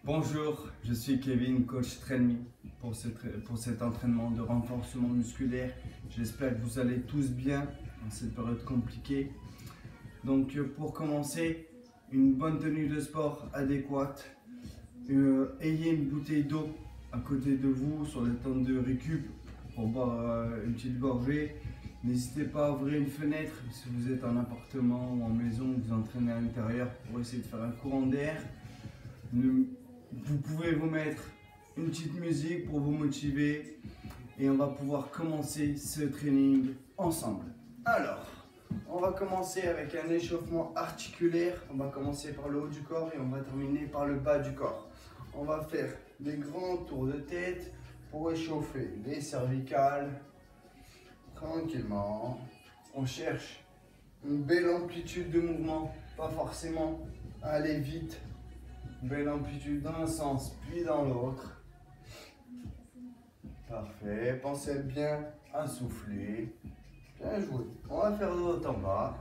Bonjour, je suis Kevin, coach Train.me pour cet entraînement de renforcement musculaire. J'espère que vous allez tous bien dans cette période compliquée. Donc pour commencer, une bonne tenue de sport adéquate. Ayez une bouteille d'eau à côté de vous sur le temps de récup pour boire une petite gorgée. N'hésitez pas à ouvrir une fenêtre si vous êtes en appartement ou en maison, vous entraînez à l'intérieur pour essayer de faire un courant d'air. Vous pouvez vous mettre une petite musique pour vous motiver et on va pouvoir commencer ce training ensemble. Alors, on va commencer avec un échauffement articulaire. On va commencer par le haut du corps et on va terminer par le bas du corps. On va faire des grands tours de tête pour échauffer les cervicales. Tranquillement, on cherche une belle amplitude de mouvement, pas forcément aller vite. Belle amplitude dans un sens puis dans l'autre. Parfait, pensez bien à souffler. Bien joué. On va faire de haut en bas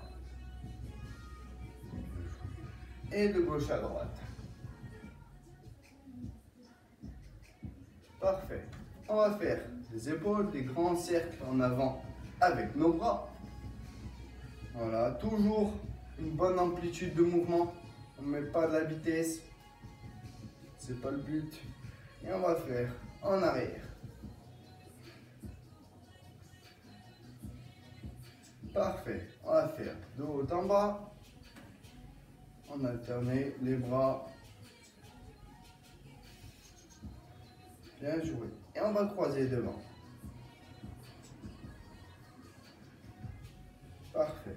et de gauche à droite. Parfait. On va faire des épaules, des grands cercles en avant avec nos bras. Voilà, toujours une bonne amplitude de mouvement. On ne met pas de la vitesse. C'est pas le but. Et on va faire en arrière. Parfait. On va faire de haut en bas. On alterne les bras. Bien joué. Et on va croiser devant. Parfait.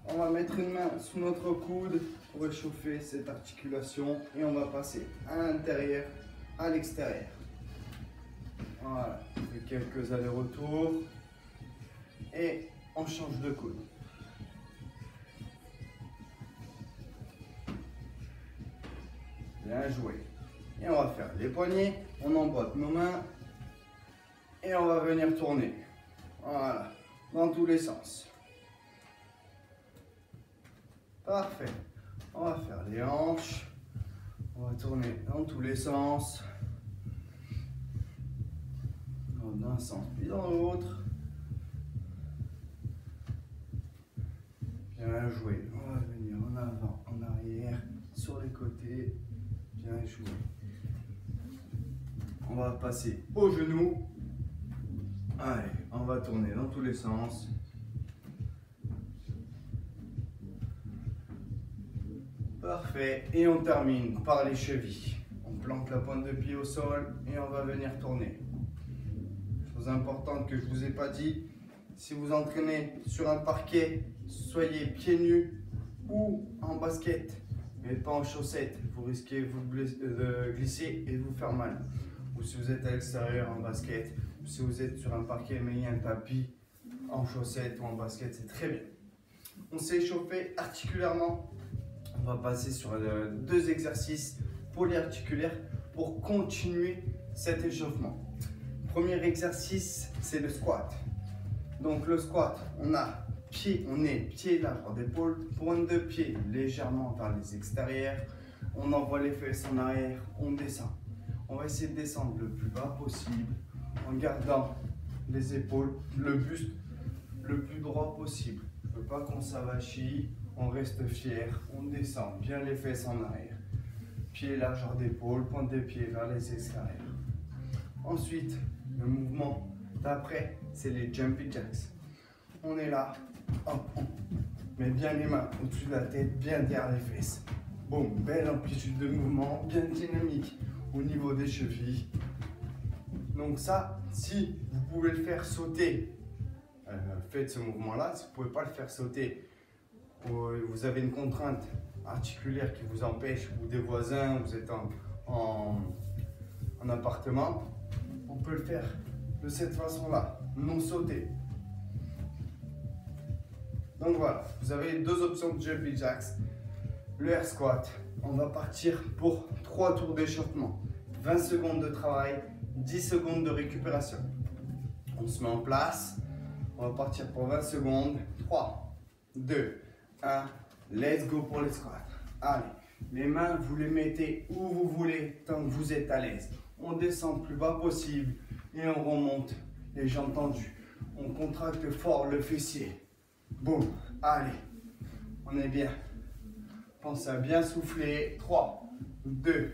On va mettre une main sous notre coude pour réchauffer cette articulation et on va passer à l'intérieur, à l'extérieur. Voilà, on fait quelques allers-retours et on change de coude. Bien joué. Et on va faire les poignets, on emboîte nos mains et on va venir tourner. Voilà, dans tous les sens. Parfait. On va faire les hanches. On va tourner dans tous les sens. D'un sens puis dans l'autre. Bien joué. On va venir en avant, en arrière, sur les côtés. Bien joué. On va passer au genou. Allez, on va tourner dans tous les sens. Parfait, et on termine par les chevilles. On plante la pointe de pied au sol et on va venir tourner. Chose importante que je ne vous ai pas dit, si vous entraînez sur un parquet, soyez pieds nus ou en basket, mais pas en chaussettes. Vous risquez de glisser et de vous faire mal. Ou si vous êtes à l'extérieur en basket, ou si vous êtes sur un parquet mais il y a un tapis, en chaussettes ou en basket, c'est très bien. On s'est échauffé articulairement. On va passer sur deux exercices polyarticulaires pour continuer cet échauffement. Premier exercice, c'est le squat. Donc le squat, on est pied large d'épaule, pointe de pied légèrement vers les extérieurs. On envoie les fesses en arrière, on descend. On va essayer de descendre le plus bas possible en gardant les épaules, le buste le plus droit possible. Je ne veux pas qu'on s'avachit. On reste fier, on descend bien les fesses en arrière. Pied largeur d'épaule, pointe de pied vers les extérieurs. Ensuite, le mouvement d'après, c'est les jumping jacks. On est là, hop, on met bien les mains au-dessus de la tête, bien derrière les fesses. Boum, belle amplitude de mouvement, bien dynamique au niveau des chevilles. Donc ça, si vous pouvez le faire sauter, faites ce mouvement-là. Si vous ne pouvez pas le faire sauter, vous avez une contrainte articulaire qui vous empêche, ou des voisins, vous êtes en appartement, on peut le faire de cette façon-là, non sauter. Donc voilà, vous avez deux options de jumping jacks. Le air squat, on va partir pour 3 tours d'échauffement, 20 secondes de travail, 10 secondes de récupération. On se met en place, on va partir pour 20 secondes, 3, 2, 1, let's go pour les squats. Allez, Les mains, vous les mettez où vous voulez, tant que vous êtes à l'aise. On descend le plus bas possible et on remonte les jambes tendues. On contracte fort le fessier. Boum, allez, on est bien. Pensez à bien souffler. 3, 2,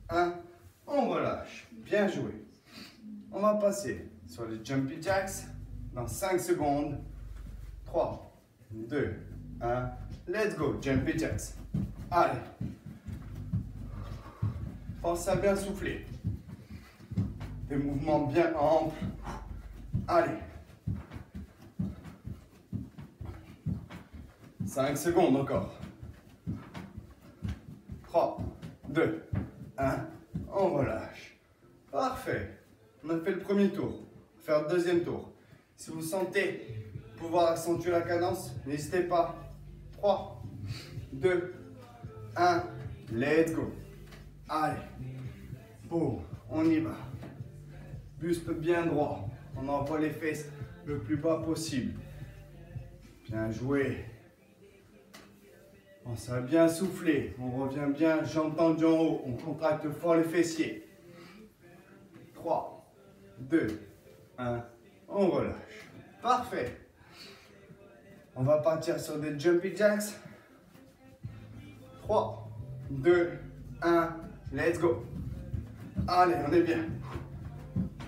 1, on relâche. Bien joué. On va passer sur les jumpy jacks dans 5 secondes. 3, 2, 1, let's go, jumpy jacks. Allez. Pensez à bien souffler. Des mouvements bien amples. Allez. 5 secondes encore. 3, 2, 1, on relâche. Parfait. On a fait le premier tour. On va faire le deuxième tour. Si vous sentez pouvoir accentuer la cadence, n'hésitez pas. 3, 2, 1, let's go. Allez. Boum, on y va. Buste bien droit. On envoie les fesses le plus bas possible. Bien joué. On s'est bien soufflé. On revient bien, jambes tendues en haut. On contracte fort les fessiers. 3, 2, 1, on relâche. Parfait. On va partir sur des jumpy jacks. 3, 2, 1, let's go. Allez, on est bien.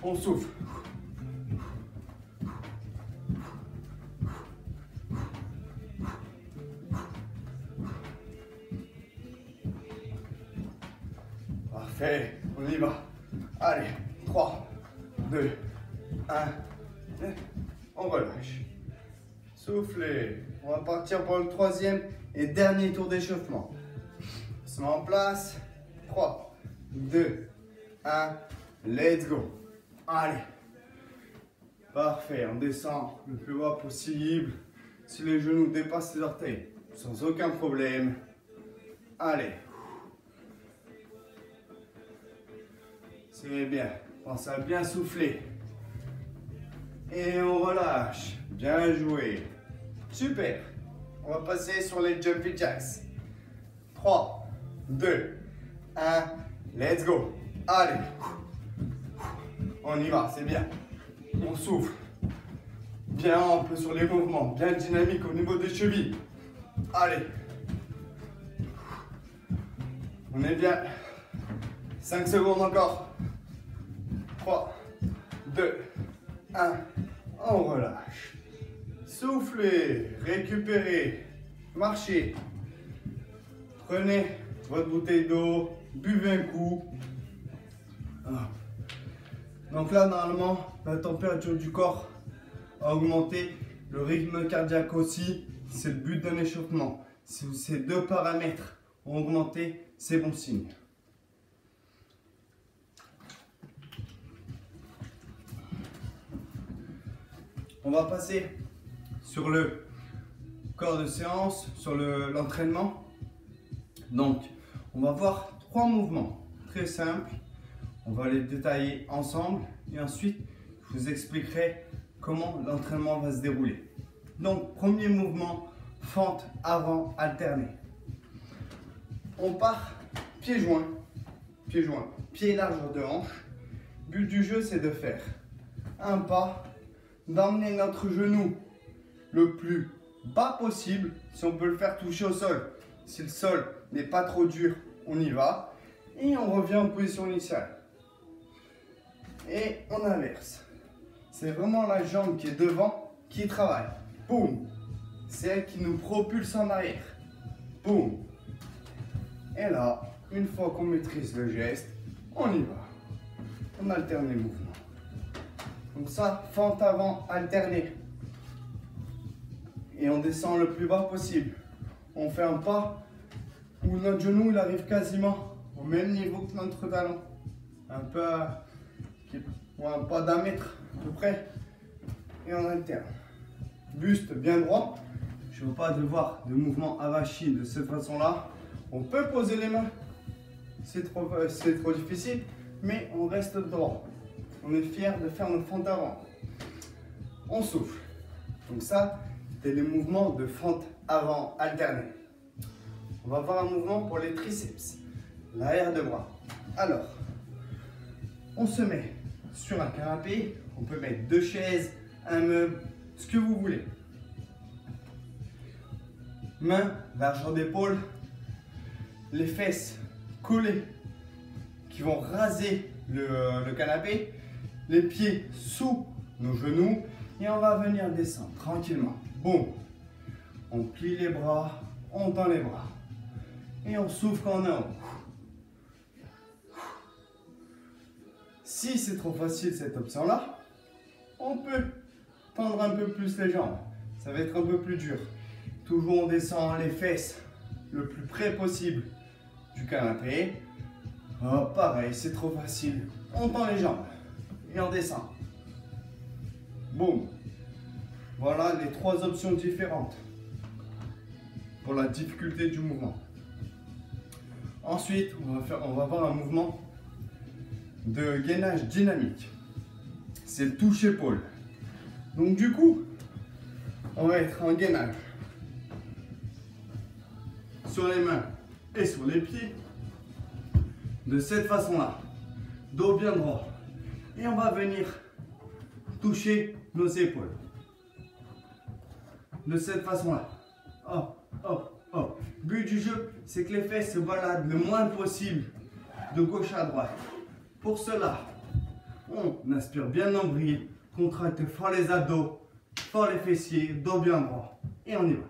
On souffle. Parfait, on y va. Allez, 3, 2, 1, on relâche. Soufflez. On va partir pour le troisième et dernier tour d'échauffement. On se met en place. 3, 2, 1, let's go. Allez. Parfait, on descend le plus bas possible. Si les genoux dépassent les orteils, sans aucun problème. Allez. C'est bien. Pensez à bien souffler. Et on relâche. Bien joué. Super. On va passer sur les jumpy jacks. 3, 2, 1, let's go. Allez. On y va, c'est bien. On souffle. Bien ample sur les mouvements. Bien dynamique au niveau des chevilles. Allez. On est bien. 5 secondes encore. 3, 2, 1. On relâche. Soufflez. Récupérez. Marchez. Prenez votre bouteille d'eau. Buvez un coup. Donc là, normalement, la température du corps a augmenté. Le rythme cardiaque aussi. C'est le but d'un échauffement. Si ces deux paramètres ont augmenté, c'est bon signe. On va passer sur le corps de séance, sur l'entraînement. Donc, on va voir 3 mouvements très simples. On va les détailler ensemble et ensuite, je vous expliquerai comment l'entraînement va se dérouler. Donc, premier mouvement, fente avant alternée. On part pieds joints, pied largeur de hanche. But du jeu, c'est de faire un pas, d'emmener notre genou le plus bas possible, si on peut le faire toucher au sol. Si le sol n'est pas trop dur, on y va. Et on revient en position initiale. Et on inverse. C'est vraiment la jambe qui est devant qui travaille. Boum. C'est elle qui nous propulse en arrière. Boum. Et là, une fois qu'on maîtrise le geste, on y va. On alterne les mouvements. Comme ça, fente avant alternée. Et on descend le plus bas possible. On fait un pas où notre genou il arrive quasiment au même niveau que notre talon. Un peu, ou un pas d'1 mètre à peu près. Et on alterne. Buste bien droit. Je ne veux pas devoir de mouvement avachi de cette façon-là. On peut poser les mains. C'est trop difficile, mais on reste droit. On est fier de faire notre fente avant. On souffle. Donc ça, c'était les mouvements de fente avant alternée. on va voir un mouvement pour les triceps, l'arrière de bras. Alors, on se met sur un canapé, on peut mettre 2 chaises, un meuble, ce que vous voulez. Mains, largeur d'épaule, les fesses collées qui vont raser le canapé, les pieds sous nos genoux et on va venir descendre tranquillement. Boum. On plie les bras, on tend les bras et on souffle quand on est en haut. Si c'est trop facile cette option-là, on peut tendre un peu plus les jambes. Ça va être un peu plus dur. Toujours on descend les fesses le plus près possible du canapé. Oh, pareil, c'est trop facile. On tend les jambes et on descend. Boum. Voilà les 3 options différentes pour la difficulté du mouvement. Ensuite, on va voir un mouvement de gainage dynamique. C'est le touche-épaule. Donc du coup, on va être en gainage sur les mains et sur les pieds de cette façon-là, dos bien droit. Et on va venir toucher nos épaules de cette façon-là. Hop, hop, hop. But du jeu, c'est que les fesses se baladent le moins possible de gauche à droite. Pour cela, on aspire bien le nombril, contracte fort les abdos, fort les fessiers, dos bien droit. Et on y va.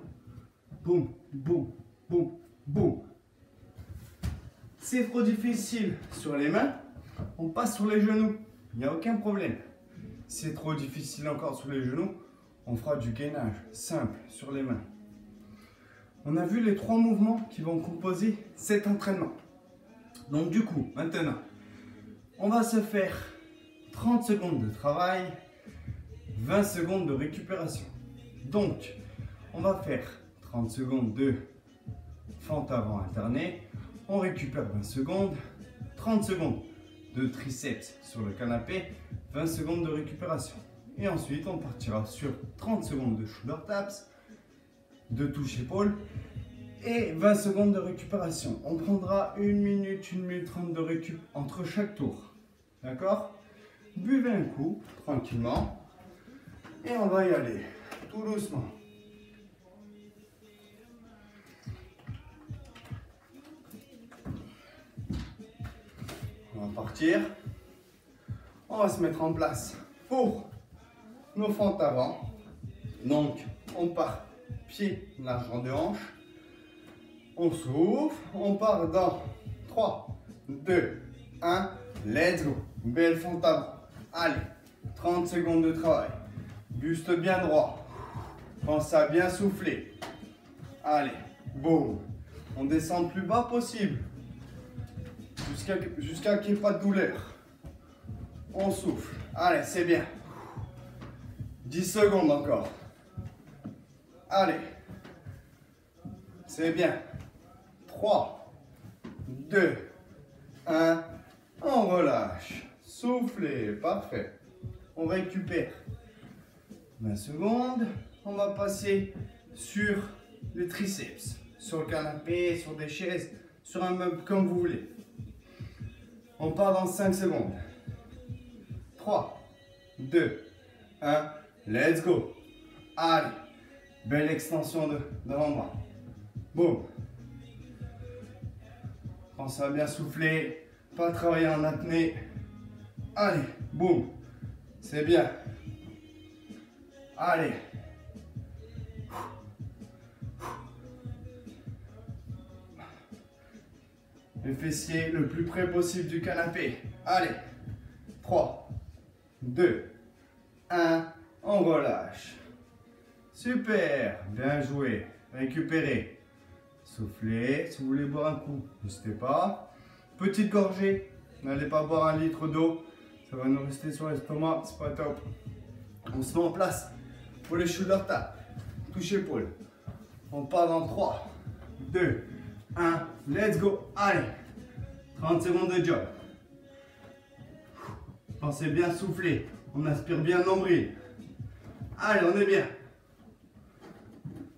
Boum, boum, boum, boum. C'est trop difficile sur les mains, on passe sur les genoux. Il n'y a aucun problème. C'est trop difficile encore sur les genoux, on fera du gainage simple sur les mains. On a vu les 3 mouvements qui vont composer cet entraînement. Donc du coup, maintenant, on va se faire 30 secondes de travail, 20 secondes de récupération. Donc, on va faire 30 secondes de fente avant alternée, on récupère 20 secondes, 30 secondes de triceps sur le canapé, 20 secondes de récupération. Et ensuite, on partira sur 30 secondes de shoulder taps, de touche épaule et 20 secondes de récupération. On prendra 1 minute 30 de récup entre chaque tour. D'accord? Buvez un coup, tranquillement. Et on va y aller, tout doucement. On va partir. On va se mettre en place pour nos fentes avant. Donc, on part pied largeur de hanche. On souffle. On part dans 3, 2, 1. Let's go. Belle fente avant. Allez, 30 secondes de travail. Buste bien droit. Pense à bien souffler. Allez, boum. On descend le plus bas possible. Jusqu'à qu'il n'y ait pas de douleur. On souffle. Allez, c'est bien. 10 secondes encore. Allez. C'est bien. 3, 2, 1. On relâche. Soufflez. Parfait. On récupère. 20 secondes. On va passer sur les triceps. Sur le canapé, sur des chaises, sur un meuble comme vous voulez. On part dans 5 secondes. 3, 2, 1. Let's go. Allez. Belle extension de l'avant-bras. Boum. Pensez à bien souffler. Pas travailler en apnée. Allez. Boum. C'est bien. Allez. Les fessiers le plus près possible du canapé. Allez. 3, 2, 1. On relâche. Super. Bien joué. Récupérez. Soufflez. Si vous voulez boire un coup, n'hésitez pas. Petite gorgée. N'allez pas boire 1 litre d'eau. Ça va nous rester sur l'estomac. C'est pas top. On se met en place pour les shoulder taps. Touche épaule. On part dans 3, 2, 1. Let's go. Allez. 30 secondes de job. Pensez bien souffler. On aspire bien le nombril. Allez, on est bien.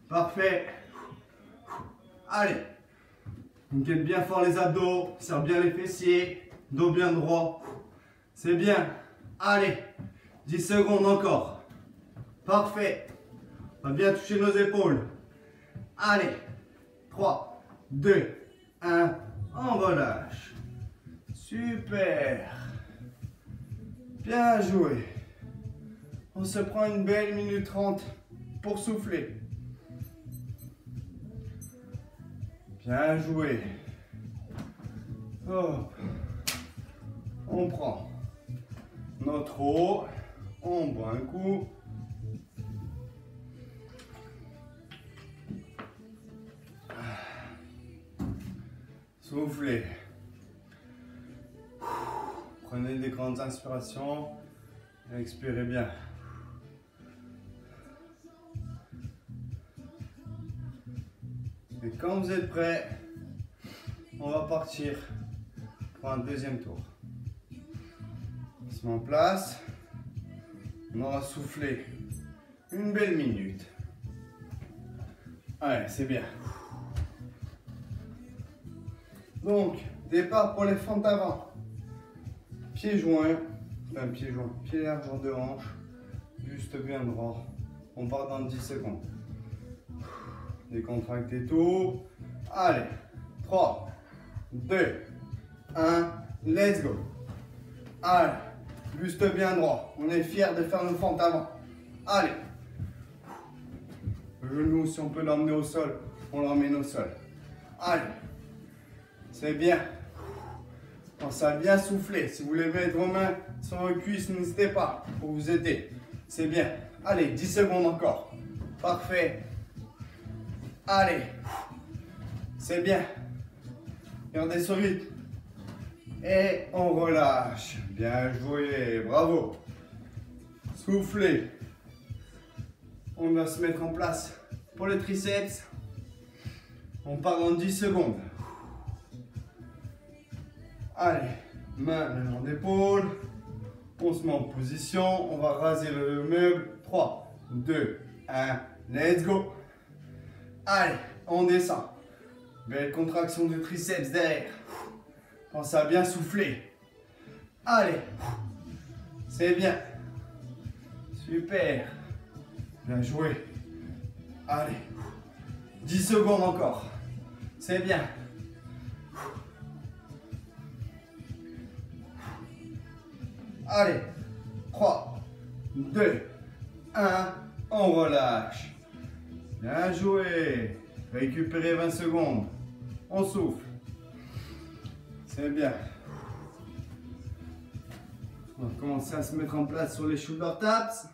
Parfait. Allez. On guette bien fort les abdos, serre bien les fessiers, dos bien droit. C'est bien. Allez, 10 secondes encore. Parfait. On va bien toucher nos épaules. Allez, 3, 2, 1, on relâche. Super. Bien joué. On se prend une belle minute 30 pour souffler. Bien joué. Hop. On prend notre eau. On boit un coup. Soufflez. Prenez des grandes inspirations. Expirez bien. Et quand vous êtes prêts, on va partir pour un deuxième tour. On se met en place. On aura soufflé une belle minute. Allez, c'est bien. Donc, départ pour les fentes avant. Pieds joints, enfin pieds largeur de hanche, juste bien droit. On part dans 10 secondes. Décontractez tout. Allez, 3, 2, 1, let's go. Allez, juste bien droit. On est fiers de faire nos fentes avant. Allez. Le genou, si on peut l'emmener au sol, on l'emmène au sol. Allez. C'est bien. Pensez à bien souffler. Si vous voulez mettre vos mains sur vos cuisses, n'hésitez pas pour vous aider. C'est bien. Allez, 10 secondes encore. Parfait. Allez. C'est bien. Gardez ce rythme. Et on relâche. Bien joué. Bravo. Soufflez. On va se mettre en place pour le triceps. On part en 10 secondes. Allez, main le long d'épaule. On se met en position. On va raser le meuble. 3, 2, 1, let's go. Allez, on descend. Belle contraction du triceps derrière. Pensez à bien souffler. Allez, c'est bien. Super. Bien joué. Allez, 10 secondes encore. C'est bien. Allez, 3, 2, 1, on relâche. Bien joué. Récupérez 20 secondes. On souffle. C'est bien. On va commencer à se mettre en place sur les shoulder taps.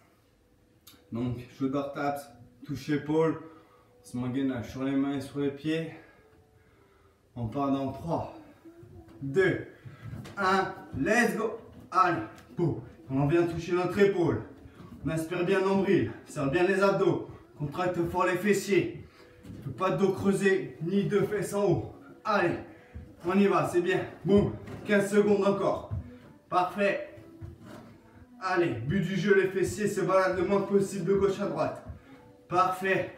Donc, shoulder taps, touche épaule. On se met en gainage sur les mains et sur les pieds. On part dans 3, 2, 1, let's go. Allez, on vient toucher notre épaule. On inspire bien nombril, serre bien les abdos, contracte fort les fessiers. Pas de dos creusé, ni de fesses en haut. Allez, on y va, c'est bien. Boum, 15 secondes encore. Parfait. Allez, but du jeu, les fessiers se baladent le moins possible de gauche à droite. Parfait.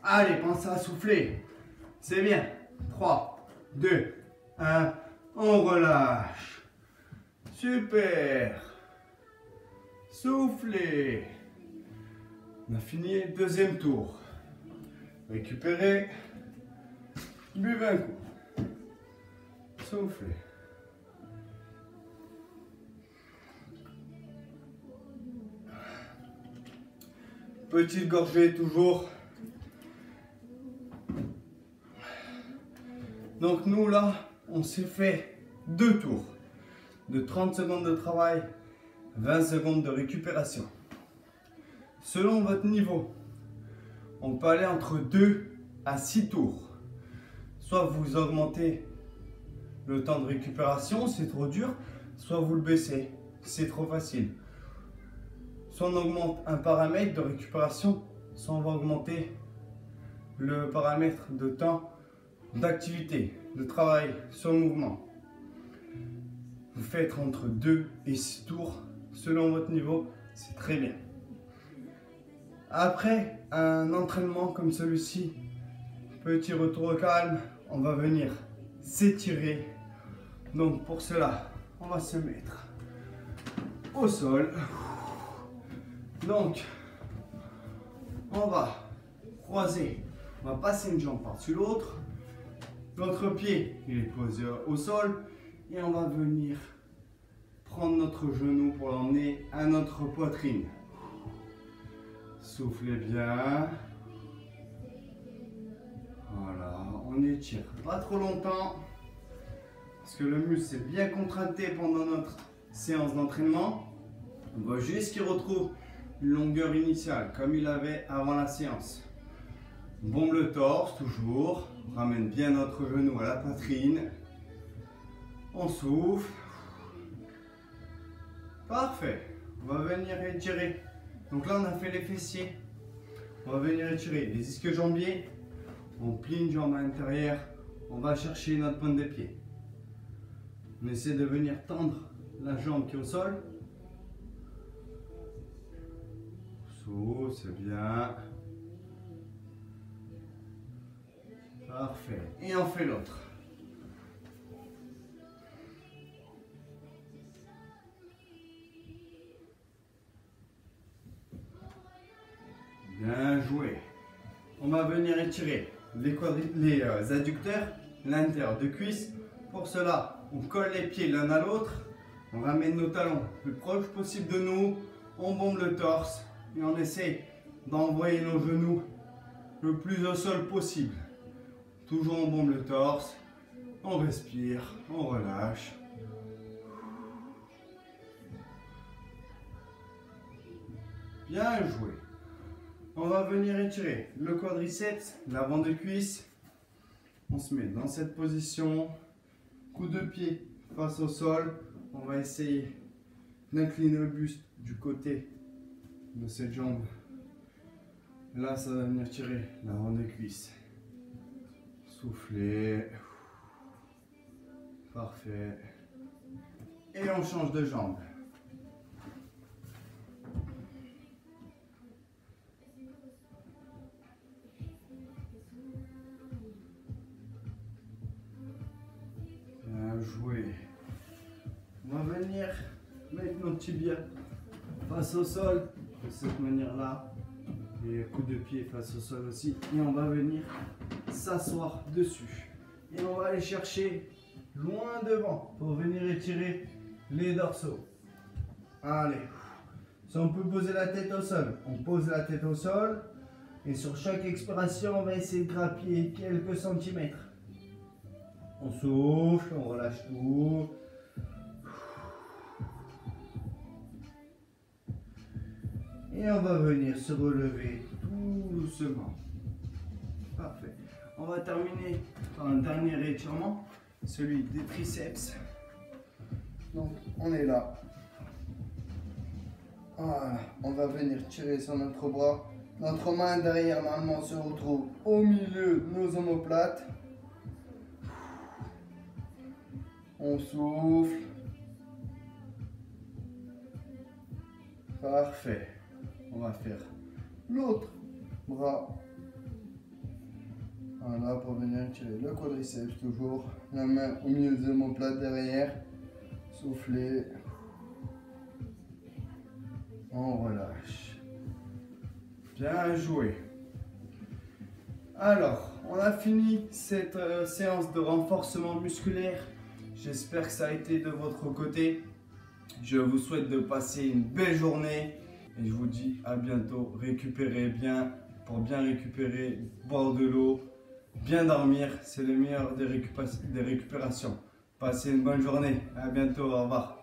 Allez, pensez à souffler. C'est bien. 3, 2, 1, on relâche. Super. Soufflez. On a fini le deuxième tour. Récupérez. Buvez un coup. Soufflez. Petite gorgée toujours. Donc nous là, on s'est fait 2 tours de 30 secondes de travail, 20 secondes de récupération. Selon votre niveau, on peut aller entre 2 à 6 tours. Soit vous augmentez le temps de récupération, c'est trop dur, soit vous le baissez, c'est trop facile. Soit on augmente un paramètre de récupération, soit on va augmenter le paramètre de temps d'activité, de travail sur le mouvement. Vous faites entre 2 et 6 tours selon votre niveau, c'est très bien. Après un entraînement comme celui-ci, Petit retour au calme. On va venir s'étirer. Donc pour cela, on va se mettre au sol. Donc, on va croiser. On va passer une jambe par-dessus l'autre. L'autre pied, il est posé au sol. Et on va venir prendre notre genou pour l'emmener à notre poitrine. Soufflez bien. Voilà, on étire pas trop longtemps. Parce que le muscle est bien contracté pendant notre séance d'entraînement. On va juste qu'il retrouve une longueur initiale, comme il avait avant la séance. On bombe le torse, toujours. On ramène bien notre genou à la poitrine. On souffle. Parfait. On va venir étirer. Donc là, on a fait les fessiers. On va venir étirer les ischio-jambiers. On plie une jambe à l'intérieur. On va chercher notre pointe de pied. On essaie de venir tendre la jambe qui est au sol. Souffle, c'est bien. Parfait. Et on fait l'autre. Bien joué. On va venir étirer les adducteurs, l'intérieur de cuisse. Pour cela, on colle les pieds l'un à l'autre. On ramène nos talons le plus proche possible de nous. On bombe le torse et on essaie d'envoyer nos genoux le plus au sol possible. Toujours on bombe le torse. On respire, on relâche. Bien joué. On va venir étirer le quadriceps, l'avant de cuisse. On se met dans cette position. Coup de pied face au sol. On va essayer d'incliner le buste du côté de cette jambe. Là, ça va venir tirer l'avant de cuisse. Soufflez. Parfait. Et on change de jambe. Bien joué. On va venir mettre nos tibias face au sol de cette manière-là. Et coup de pied face au sol aussi. Et on va venir s'asseoir dessus. Et on va aller chercher loin devant pour venir étirer les dorsaux. Allez. Si on peut poser la tête au sol, on pose la tête au sol. Et sur chaque expiration, on va essayer de grappiller quelques centimètres. On souffle, on relâche tout. Et on va venir se relever tout doucement. Parfait. On va terminer par un dernier étirement, celui des triceps. Donc on est là. Voilà. On va venir tirer sur notre bras. Notre main derrière normalement se retrouve au milieu de nos omoplates. On souffle. Parfait. On va faire l'autre bras. Voilà, pour venir tirer le quadriceps toujours. La main au milieu de l'omoplate derrière. Souffler. On relâche. Bien joué. Alors, on a fini cette séance de renforcement musculaire. J'espère que ça a été de votre côté. Je vous souhaite de passer une belle journée. Et je vous dis à bientôt. Récupérez bien pour bien récupérer, boire de l'eau, bien dormir. C'est le meilleur des récupérations. Passez une bonne journée. À bientôt. Au revoir.